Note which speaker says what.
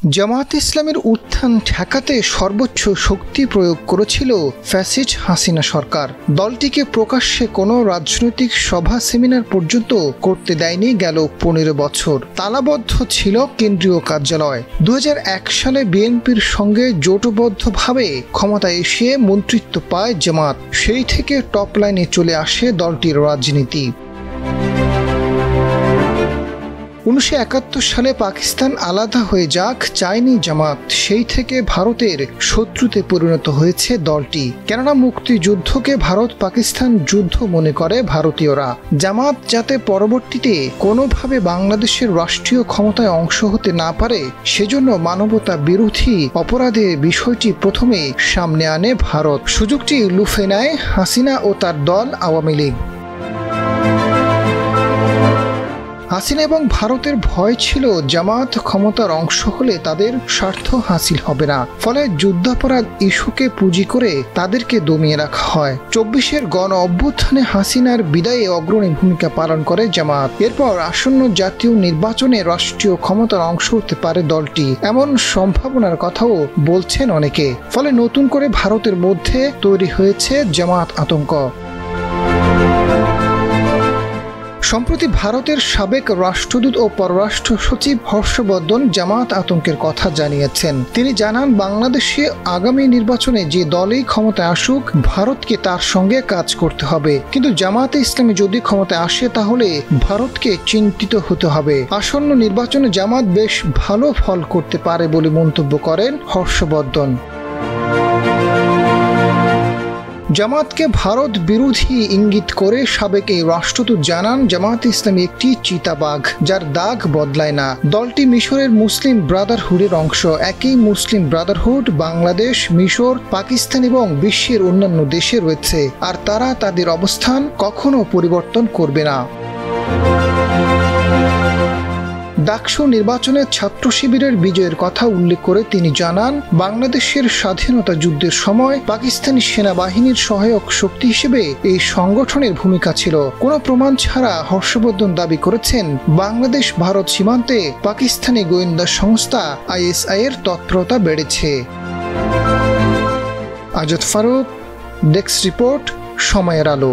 Speaker 1: জামায়াতে ইসলামের উত্থান ঠেকাতে সর্বোচ্চ শক্তি প্রয়োগ করেছিল ফ্যাসিস্ট হাসিনা সরকার। দলটিকে প্রকাশ্যে কোনো রাজনৈতিক সভা সেমিনার পর্যন্ত করতে দেয়নি গেল ১৫ বছর। তালাবদ্ধ ছিল কেন্দ্রীয় কার্যালয়। ২০০১ সালে বিএনপির সঙ্গে জোটবদ্ধভাবে ক্ষমতায় এসে মন্ত্রিত্ব পায় জামাত। সেই থেকে টপ লাইনে চলে আসে দলটির রাজনীতি। ১৯৭১ সালে পাকিস্তান আলাদা হয়ে যাক চায়নি জামাত। সেই থেকে ভারতের শত্রুতে পরিণত হয়েছে দলটি, কেননা মুক্তিযুদ্ধকে ভারত পাকিস্তান যুদ্ধ মনে করে ভারতীয়রা। জামাত যাতে পরবর্তীতে কোনোভাবে বাংলাদেশের রাষ্ট্রীয় ক্ষমতায় অংশ হতে না পারে, সেজন্য মানবতা বিরোধী অপরাধের বিষয়টি প্রথমে সামনে আনে ভারত। সুযোগটি লুফে নেয় হাসিনা ও তার দল আওয়ামী লীগ। হাসিনা এবং ভারতের ভয় ছিল জামাত ক্ষমতার অংশ হলে তাদের স্বার্থ হাসিল হবে না, ফলে যুদ্ধাপরাধ ইস্যুকে পুঁজি করে তাদেরকে দমিয়ে রাখা হয়। ২৪-এর গণ অভ্যুত্থানে হাসিনার বিদায়ে অগ্রণী ভূমিকা পালন করে জামাত। এরপর আসন্ন জাতীয় নির্বাচনে রাষ্ট্রীয় ক্ষমতার অংশ হতে পারে দলটি, এমন সম্ভাবনার কথাও বলছেন অনেকে। ফলে নতুন করে ভারতের মধ্যে তৈরি হয়েছে জামাত আতঙ্ক। সম্প্রতি ভারতের সাবেক রাষ্ট্রদূত ও পররাষ্ট্র সচিব হর্ষবর্ধন জামাত আতঙ্কের কথা জানিয়েছেন। তিনি জানান, বাংলাদেশে আগামী নির্বাচনে যে দলই ক্ষমতায় আসুক, ভারতকে তার সঙ্গে কাজ করতে হবে। কিন্তু জামাতে ইসলামী যদি ক্ষমতায় আসে, তাহলে ভারতকে চিন্তিত হতে হবে। আসন্ন নির্বাচনে জামাত বেশ ভালো ফল করতে পারে বলে মন্তব্য করেন হর্ষবর্ধন। জামাতকে ভারত বিরোধী ইঙ্গিত করে সাবেক এই রাষ্ট্রদূত জানান, জামাত ইসলামী একটি চিতাবাঘ, যার দাগ বদলায় না। দলটি মিশরের মুসলিম ব্রাদারহুডের অংশ। একই মুসলিম ব্রাদারহুড বাংলাদেশ, মিশর, পাকিস্তান এবং বিশ্বের অন্যান্য দেশে রয়েছে, আর তারা তাদের অবস্থান কখনো পরিবর্তন করবে না। ডাকসু নির্বাচনে ছাত্র শিবিরের বিজয়ের কথা উল্লেখ করে তিনি জানান, বাংলাদেশের স্বাধীনতা যুদ্ধের সময় পাকিস্তানি সেনাবাহিনীর সহায়ক শক্তি হিসেবে এই সংগঠনের ভূমিকা ছিল। কোনো প্রমাণ ছাড়া হর্ষবর্ধন দাবি করেছেন, বাংলাদেশ ভারত সীমান্তে পাকিস্তানি গোয়েন্দা সংস্থা আইএসআই এর তৎপরতা বেড়েছে। আজাদ ফারুক, ডেস্ক রিপোর্ট, সময়ের আলো।